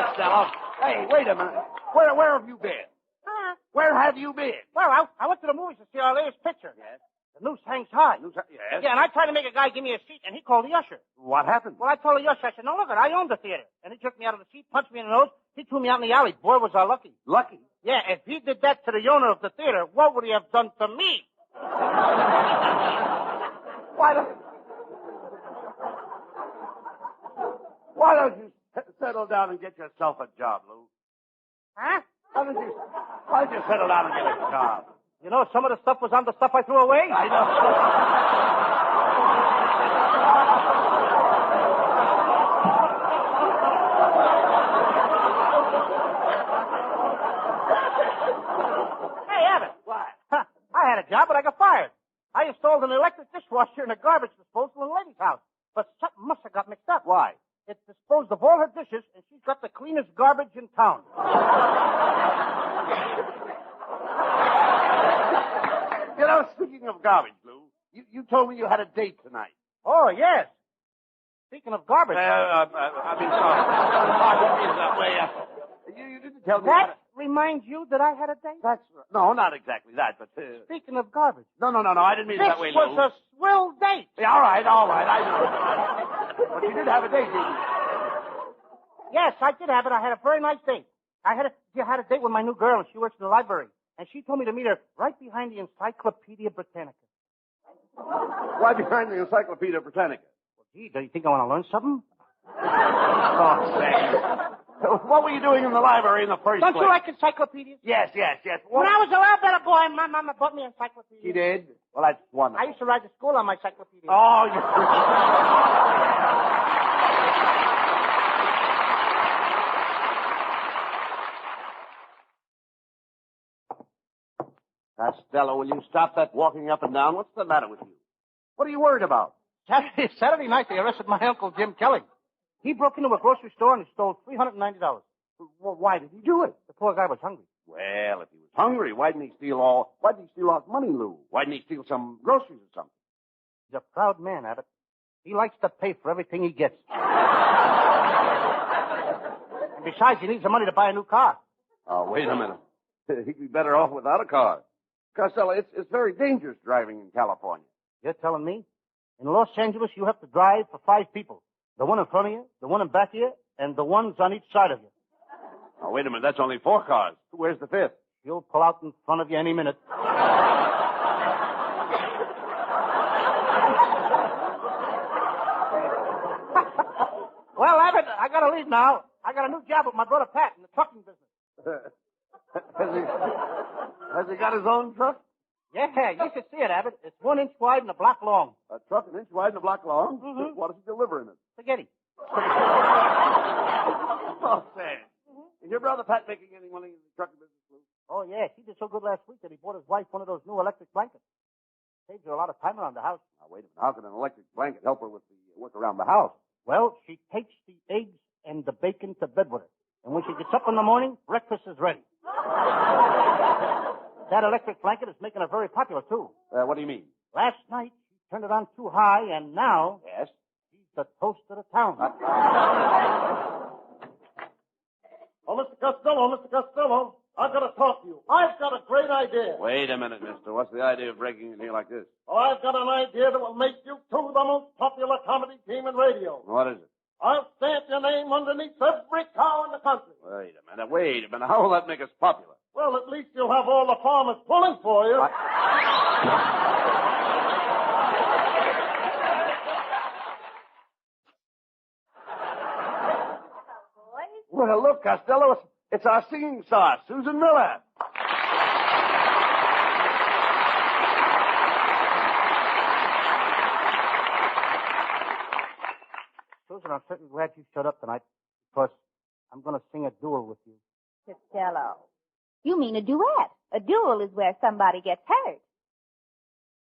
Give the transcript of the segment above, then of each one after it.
Costello. Hey, wait a minute. Where have you been? Huh? Where have you been? Well, I went to the movies to see our latest picture. Yes. The noose hangs high. Yes. Yeah, and I tried to make a guy give me a seat, and he called the usher. What happened? Well, I told the usher, I said, no, look, I own the theater. And he took me out of the seat, punched me in the nose. He threw me out in the alley. Boy, was I lucky. Lucky? Yeah, if he did that to the owner of the theater, what would he have done to me? Why don't you settle down and get yourself a job, Lou? Huh? Why don't you settle down and get a job? You know, some of the stuff was on the stuff I threw away. I know. Hey, Abbott. What? I had a job, but I got fired. I installed an electric dishwasher in a garbage disposal in a lady's house. But something must have got mixed up. Why? It disposed of all her dishes, and she's got the cleanest garbage in town. You know, speaking of garbage, Lou, you told me you had a date tonight. Oh, yes. Speaking of garbage. I mean, sorry. Pardon me that way. You didn't tell me. That reminds you that I had a date? That's right. No, not exactly that, but... Speaking of garbage. No, I didn't mean it that way, This Lou. was a swell date. Yeah, all right, I know. But you did have a date, didn't you? Yes, I did have it. I had a very nice date. I had a date with my new girl, and she works in the library. And she told me to meet her right behind the Encyclopedia Britannica. Why behind the Encyclopedia Britannica? Well, gee, do you think I want to learn something? Oh, Sam. What were you doing in the library in the first place? Don't you like encyclopedias? Yes. When I was a little better boy, my mama bought me encyclopedias. She did? Well, that's wonderful. I used to ride to school on my encyclopedia. Oh, you... Costello, will you stop that walking up and down? What's the matter with you? What are you worried about? Saturday night, they arrested my Uncle Jim Kelly. He broke into a grocery store and he stole $390. Well, why did he do it? The poor guy was hungry. Well, if he was hungry, why didn't he steal all his money, Lou? Why didn't he steal some groceries or something? He's a proud man, Abbott. He likes to pay for everything he gets. And besides, he needs the money to buy a new car. Oh, wait a minute. He'd be better off without a car. Costello, it's very dangerous driving in California. You're telling me? In Los Angeles, you have to drive for 5 people. The one in front of you, the one in back of you, and the ones on each side of you. Oh, wait a minute. That's only 4 cars. Where's the 5th? He'll pull out in front of you any minute. Well, Abbott, I gotta leave now. I got a new job with my brother Pat in the trucking business. Has he got his own truck? Yeah, you should see it, Abbott. It's 1 inch wide and a block long. A truck 1 inch wide and a block long? Mm-hmm. What does he deliver in it? Spaghetti. Oh, Sam. Is your brother Pat making any money in the trucking business, Lou? Oh, yeah. He did so good last week that he bought his wife one of those new electric blankets. Saves her a lot of time around the house. Now, wait a minute. How can an electric blanket help her with the work around the house? Well, she takes the eggs and the bacon to bed with her. And when she gets up in the morning, breakfast is ready. That electric blanket is making her very popular, too. What do you mean? Last night, she turned it on too high, and now... Yes? She's the toast of the town. Oh, Mr. Costello, I've got to talk to you. I've got a great idea. Wait a minute, mister. What's the idea of breaking in here like this? Oh, I've got an idea that will make you two the most popular comedy team in radio. What is it? I'll stamp your name underneath every cow in the country. Wait a minute. How will that make us popular? Well, at least you'll have all the farmers pulling for you. Well, look, Costello, it's our singing star, Susan Miller. Susan, I'm certainly glad you showed up tonight, because I'm going to sing a duel with you. Costello. You mean a duet. A duel is where somebody gets hurt.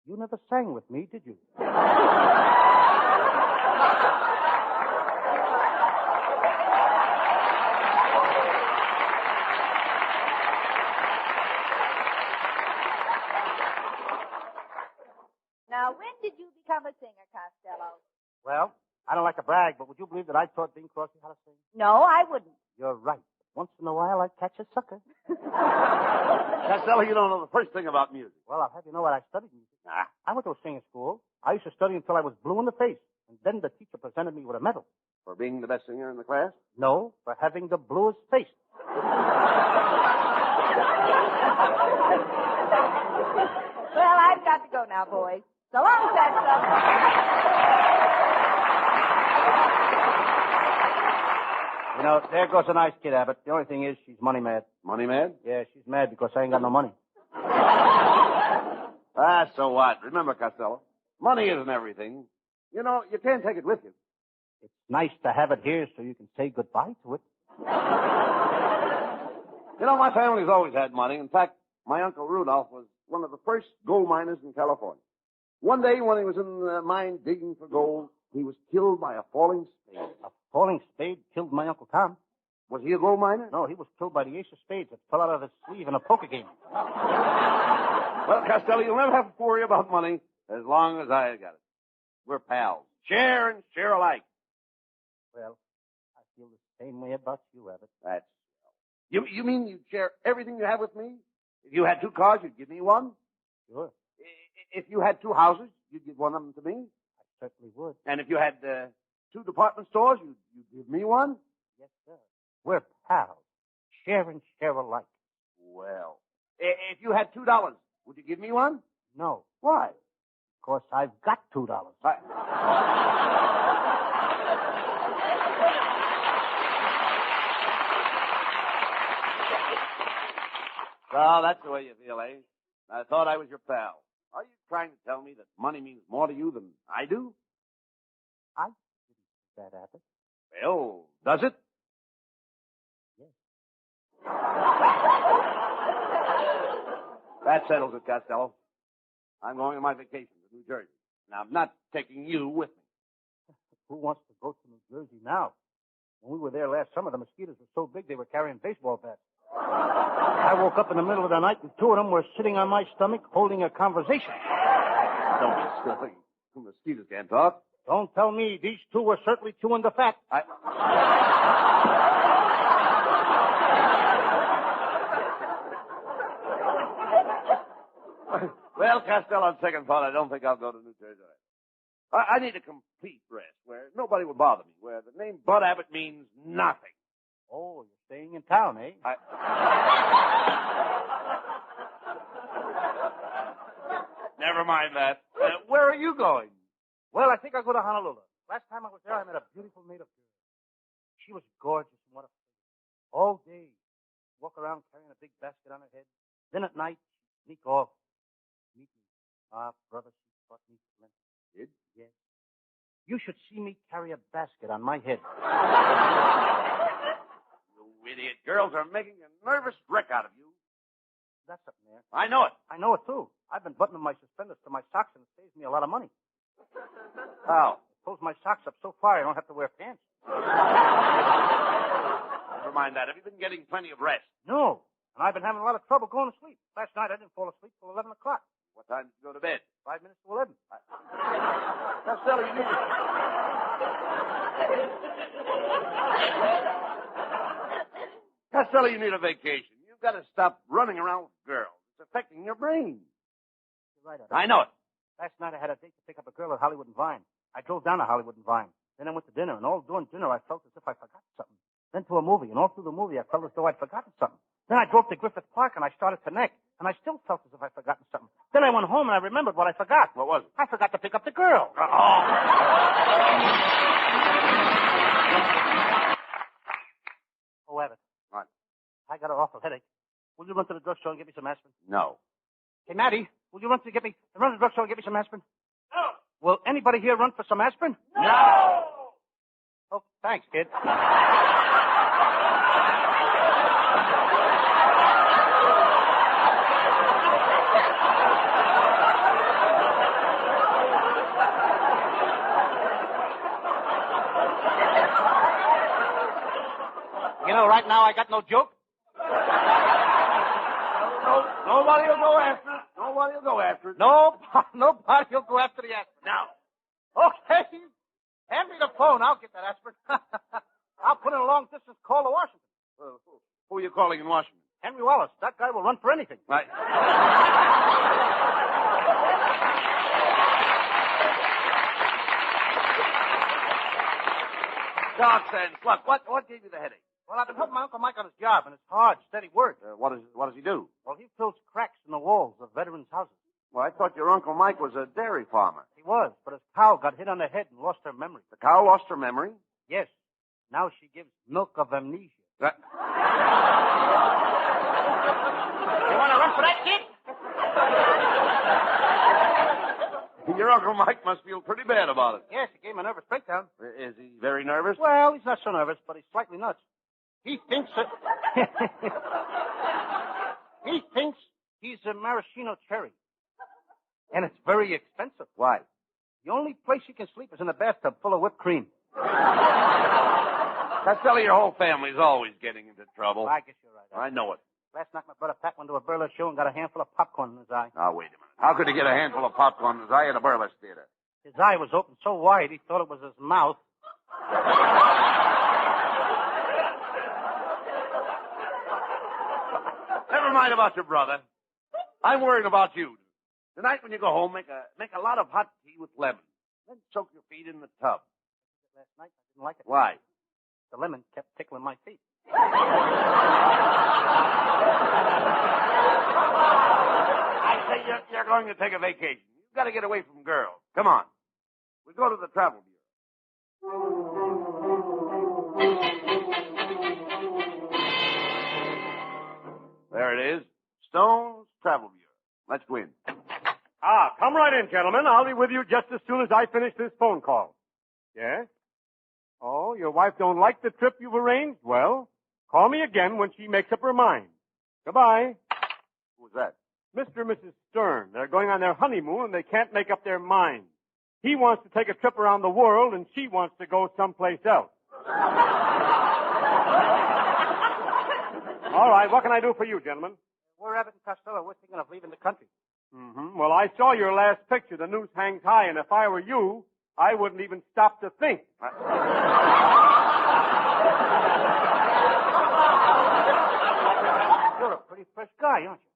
You never sang with me, did you? Now, when did you become a singer, Costello? Well, I don't like to brag, but would you believe that I taught Bing Crosby how to sing? No, I wouldn't. You're right. Once in a while, I catch a sucker. Costello, you don't know the first thing about music. Well, I'll have you know what I studied music. Nah. I went to a singing school. I used to study until I was blue in the face. And then the teacher presented me with a medal. For being the best singer in the class? No, for having the bluest face. Well, I've got to go now, boys. So long, Saxon. You know, there goes a nice kid, Abbott. The only thing is she's money mad. Money mad? Yeah, she's mad because I ain't got no money. So what? Remember, Costello, money isn't everything. You know, you can't take it with you. It's nice to have it here so you can say goodbye to it. You know, my family's always had money. In fact, my Uncle Rudolph was one of the first gold miners in California. One day when he was in the mine digging for gold, he was killed by a falling spade. A falling spade killed my Uncle Tom. Was he a gold miner? No, he was killed by the ace of spades that fell out of his sleeve in a poker game. Well, Costello, you'll never have to worry about money as long as I got it. We're pals. Share and share alike. Well, I feel the same way about you, Abbott. That's... You mean you'd share everything you have with me? If you had 2 cars, you'd give me one? Sure. If you had 2 houses, you'd give one of them to me? I certainly would. And if you had 2 department stores, you'd give me one? Yes, sir. We're pals. Share and share alike. Well, if you had $2, would you give me one? No. Why? Because I've got $2. Well, that's the way you feel, eh? I thought I was your pal. Are you trying to tell me that money means more to you than I do? I didn't say that, Abbott. Well, does it? Yes. That settles it, Costello. I'm going on my vacation to New Jersey. Now, I'm not taking you with me. Who wants to go to New Jersey now? When we were there last summer, the mosquitoes were so big they were carrying baseball bats. I woke up in the middle of the night and 2 of them were sitting on my stomach holding a conversation. Don't be silly. The mosquitoes can't talk. Don't tell me. These 2 were certainly chewing the fat. Well, Costello, on second thought, I don't think I'll go to New Jersey. I need a complete rest where nobody will bother me, where the name Bud Abbott means nothing. Oh, you're staying in town, eh? Never mind that. Where are you going? Well, I think I'll go to Honolulu. Last time I was there, I met a beautiful native girl. She was gorgeous and what a figure. All day, walk around carrying a big basket on her head. Then at night, she'd sneak off. Meet me. Brother, she taught me plenty. Did? Yes. You should see me carry a basket on my head. You idiot. Girls are making a nervous wreck out of you. That's something there. I know it. I know it, too. I've been buttoning my suspenders to my socks, and it saves me a lot of money. How? It pulls my socks up so far I don't have to wear pants. Never mind that. Have you been getting plenty of rest? No. And I've been having a lot of trouble going to sleep. Last night I didn't fall asleep till 11 o'clock. What time did you go to bed? 5 minutes to 11. Costello, you need to... Costello, you need a vacation. You've got to stop running around with girls. It's affecting your brain. You're right. I know it. Last night I had a date to pick up a girl at Hollywood and Vine. I drove down to Hollywood and Vine. Then I went to dinner, and all during dinner I felt as if I forgot something. Then to a movie, and all through the movie I felt as though I'd forgotten something. Then I drove to Griffith Park, and I started to neck, and I still felt as if I'd forgotten something. Then I went home, and I remembered what I forgot. What was it? I forgot to pick up the girl. Oh, Abbott. What? I got an awful headache. Will you run to the drugstore and get me some aspirin? No. Hey, Maddie, will you run to the drugstore and get me some aspirin? No. Will anybody here run for some aspirin? No. Oh, thanks, kid. You know, right now I got no joke. Nobody will go after it. Nobody will go after it. Nobody will go after the aspirin. Now. Okay. Hand me the phone. I'll get that aspirin. I'll put in a long-distance call to Washington. Who are you calling in Washington? Henry Wallace. That guy will run for anything. Right. Doc and Sluck, what gave you the headache? Well, I've been helping my Uncle Mike on his job, and it's hard, steady work. What does he do? Well, he fills cracks in the walls of veterans' houses. Well, I thought your Uncle Mike was a dairy farmer. He was, but his cow got hit on the head and lost her memory. The cow lost her memory? Yes. Now she gives milk of amnesia. You want to run for that, kid? Your Uncle Mike must feel pretty bad about it. Yes, he gave him a nervous breakdown. Is he very nervous? Well, he's not so nervous, but he's slightly nuts. He thinks he thinks he's a maraschino cherry. And it's very expensive. Why? The only place he can sleep is in a bathtub full of whipped cream. Costello, your whole family's always getting into trouble. Well, I guess you're right. I know it. Last night my brother Pat went to a burlesque show and got a handful of popcorn in his eye. Now, wait a minute. How could he get a handful of popcorn in his eye at a burlesque theater? His eye was open so wide he thought it was his mouth. Never mind about your brother. I'm worried about you. Tonight when you go home, make a lot of hot tea with lemon. Then soak your feet in the tub. Last night I didn't like it. Why? The lemon kept tickling my feet. I say you're going to take a vacation. You've got to get away from girls. Come on. We go to the Travel Bureau. There it is. Stone's Travel Bureau. Let's go in. Come right in, gentlemen. I'll be with you just as soon as I finish this phone call. Yes? Oh, your wife don't like the trip you've arranged? Well, call me again when she makes up her mind. Goodbye. Who's that? Mr. and Mrs. Stern. They're going on their honeymoon and they can't make up their minds. He wants to take a trip around the world and she wants to go someplace else. All right, what can I do for you, gentlemen? We're Abbott and Costello. We're thinking of leaving the country. Mm-hmm. Well, I saw your last picture. The noose hangs high, and if I were you, I wouldn't even stop to think. You're a pretty fresh guy, aren't you?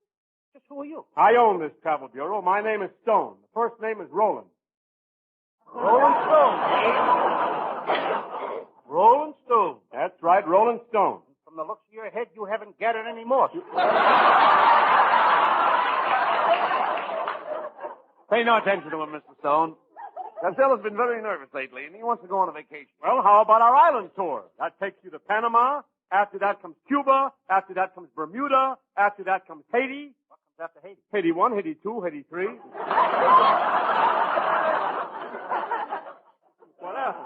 Just who are you? I own this travel bureau. My name is Stone. The first name is Roland. Rolling Stone, eh? Rolling Stone. That's right, Roland Stone. From the looks of your head, you haven't gathered any more. Pay no attention to him, Mr. Stone. Costello's been very nervous lately, and he wants to go on a vacation. Well, how about our island tour? That takes you to Panama. After that comes Cuba. After that comes Bermuda. After that comes Haiti. What comes after Haiti? Haiti 1, Haiti 2, Haiti 3. What else?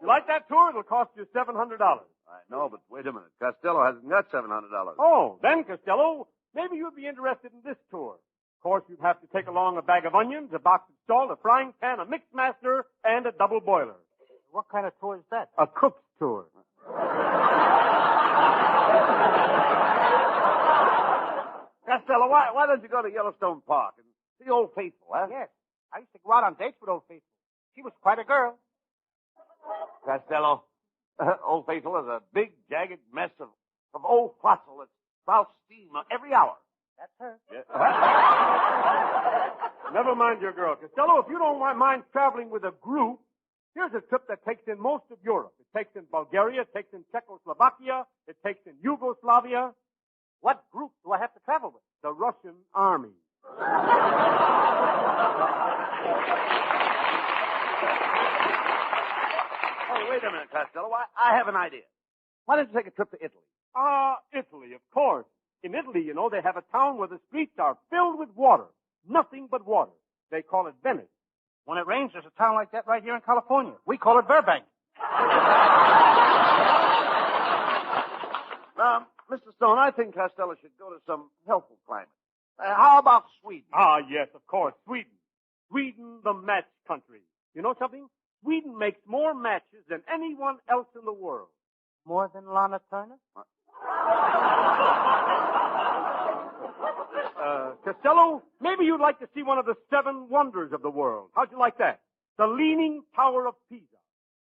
You like that tour? It'll cost you $700. I know, but wait a minute. Costello hasn't got $700. Oh, then, Costello, maybe you'd be interested in this tour. Of course, you'd have to take along a bag of onions, a box of salt, a frying pan, a mix master, and a double boiler. What kind of tour is that? A cook's tour. Costello, why don't you go to Yellowstone Park and see Old Faithful, huh? Yes. I used to go out on dates with Old Faithful. She was quite a girl. Costello, Old Faithful is a big, jagged mess of old fossil that spouts steam every hour. That's her. Yeah. Never mind your girl. Costello, if you don't mind traveling with a group, here's a trip that takes in most of Europe. It takes in Bulgaria, it takes in Czechoslovakia, it takes in Yugoslavia. What group do I have to travel with? The Russian Army. Oh, wait a minute, Costello. I have an idea. Why don't you take a trip to Italy? Italy, of course. In Italy, you know, they have a town where the streets are filled with water. Nothing but water. They call it Venice. When it rains, there's a town like that right here in California. We call it Burbank. Now, Mr. Stone, I think Costello should go to some healthful climate. How about Sweden? Yes, of course, Sweden. Sweden, the match country. You know something? Sweden makes more matches than anyone else in the world. More than Lana Turner? Costello, maybe you'd like to see one of the 7 wonders of the world. How'd you like that? The Leaning Tower of Pisa.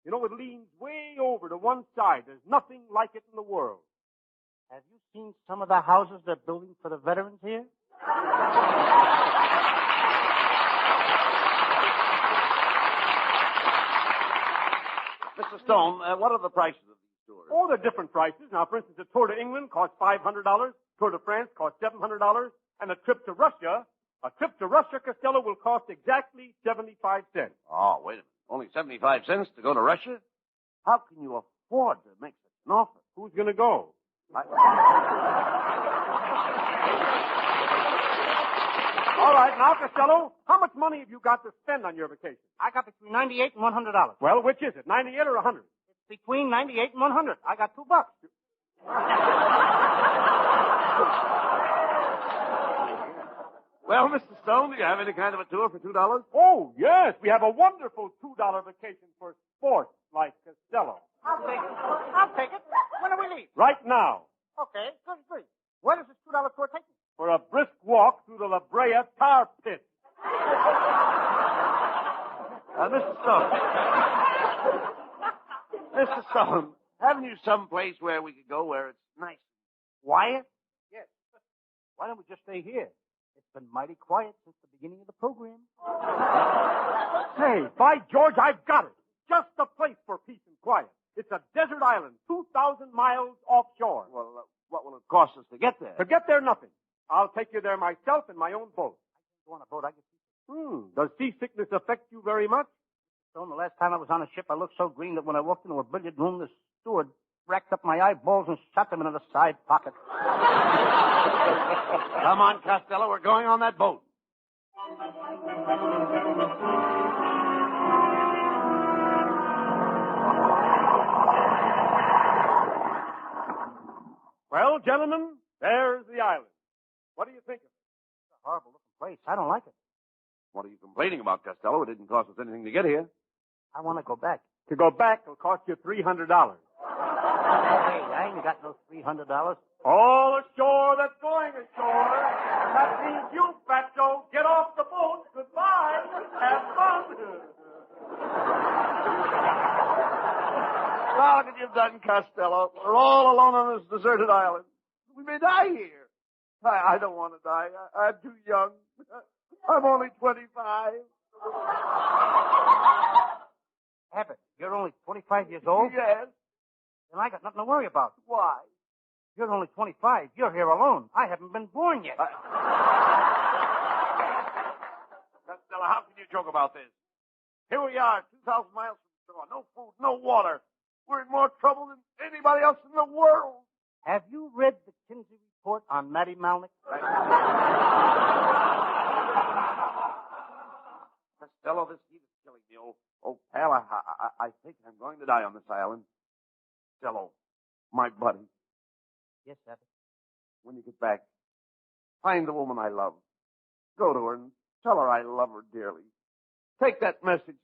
You know, it leans way over to one side. There's nothing like it in the world. Have you seen some of the houses they're building for the veterans here? Mr. Stone, what are the prices of these tours? Oh, they're different prices. Now, for instance, a tour to England costs $500. Tour to France costs $700. And a trip to Russia, Costello, will cost exactly 75 cents. Oh, wait a minute. Only 75 cents to go to Russia? How can you afford to make such an offer? Who's going to go? All right, now, Costello, how much money have you got to spend on your vacation? I got between $98 and $100. Well, which is it, 98 or 100? It's between $98 and $100. I got $2. Well, Mr. Stone, do you have any kind of a tour for $2? Oh, yes. We have a wonderful $2 vacation for sports like Costello. I'll take it. I'll take it. When do we leave? Right now. Okay, good. Where does this $2 tour take me? For a brisk walk through the La Brea tar pit. Mr. Stone. Mr. Stone, haven't you some place where we could go where it's nice? Quiet? Yes. Why don't we just stay here? It's been mighty quiet since the beginning of the program. Hey, by George, I've got it. Just the place for peace and quiet. It's a desert island, 2,000 miles offshore. Well, what will it cost us to get there? To get there, nothing. I'll take you there myself in my own boat. Go on a boat, I get seasick. Does seasickness affect you very much? So, the last time I was on a ship, I looked so green that when I walked into a billiard room, the steward racked up my eyeballs and shot them into the side pocket. Come on, Costello, we're going on that boat. Well, gentlemen, there's the island. What do you think of it? It's a horrible looking place. I don't like it. What are you complaining about, Costello? It didn't cost us anything to get here. I want to go back. To go back, it'll cost you $300. Hey, I ain't got no $300. All ashore that's going ashore. That means you, Fatso. Get off the boat. Goodbye. Have fun. Look what you've done, Costello. We're all alone on this deserted island. We may die here. I don't want to die. I'm too young. I'm only 25. Abbott, you're only 25 years old? Yes. Then I got nothing to worry about. Why? You're only 25. You're here alone. I haven't been born yet. Costello, how can you joke about this? Here we are, 2,000 miles from shore. No food, no water. We're in more trouble than anybody else in the world. Have you read the Kinsey report on Matty Malnick? Costello, this heat is killing me. Oh, pal, I think I'm going to die on this island. Costello, my buddy. Yes, Abbott. When you get back, find the woman I love. Go to her and tell her I love her dearly. Take that message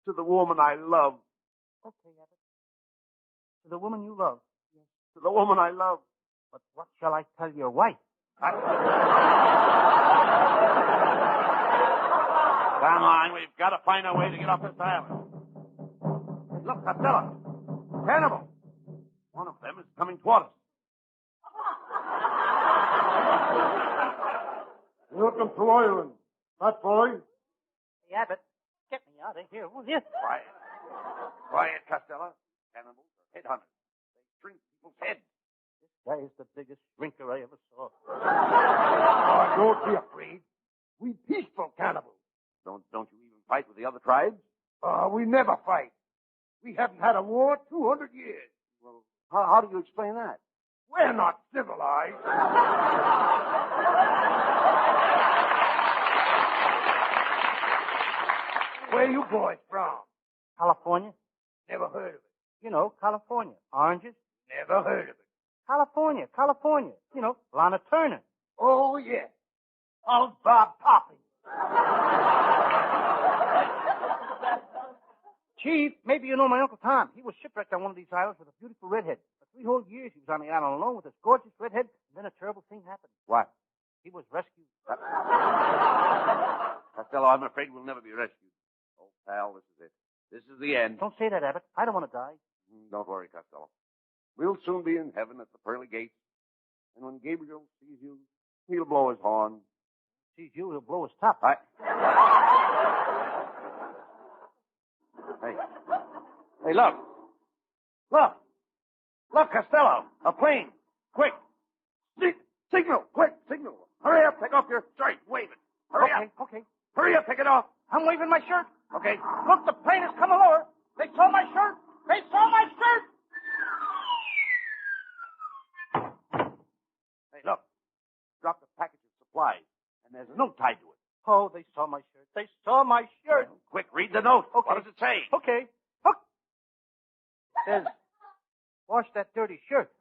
to the woman I love. Okay, Abbott. To the woman you love. Yes. To the woman I love. But what shall I tell your wife? Come on, we've got to find a way to get off this island. Look, Costello. Cannibal. One of them is coming toward us. Welcome to Ireland. Fat boy. Hey, Abbott, get me out of here, will you? Quiet. Quiet, Costello. Cannibals are headhunters. They shrink people's heads. This guy is the biggest shrinker I ever saw. Oh, don't be afraid. We peaceful cannibals. Don't you even fight with the other tribes? We never fight. We haven't had a war 200 years. Well, how do you explain that? We're not civilized. Where you boys from? California? Never heard of it. You know, California. Oranges? Never heard of it. California. You know, Lana Turner. Oh, yes. Old Bob Poppy. Chief, maybe you know my Uncle Tom. He was shipwrecked on one of these islands with a beautiful redhead. For 3 whole years he was on the island alone with this gorgeous redhead, and then a terrible thing happened. What? He was rescued. end. Don't say that, Abbott. I don't want to die. Don't worry, Costello. We'll soon be in heaven at the pearly gates. And when Gabriel sees you, he'll blow his horn. Sees you, he'll blow his top. Hey, look. Look. Look, Costello. A plane. Quick. Signal. Quick. Signal. Hurry up. Take off your shirt. Wave it. Hurry up. Okay. Hurry up. Take it off. I'm waving my shirt. Okay. Look, the plane is coming lower. They saw my shirt. They saw my shirt. Hey, look. Dropped a package of supplies, and there's a note tied to it. Oh, they saw my shirt. They saw my shirt. Well, quick, read the note. Okay. What does it say? Okay. Look. It says, wash that dirty shirt.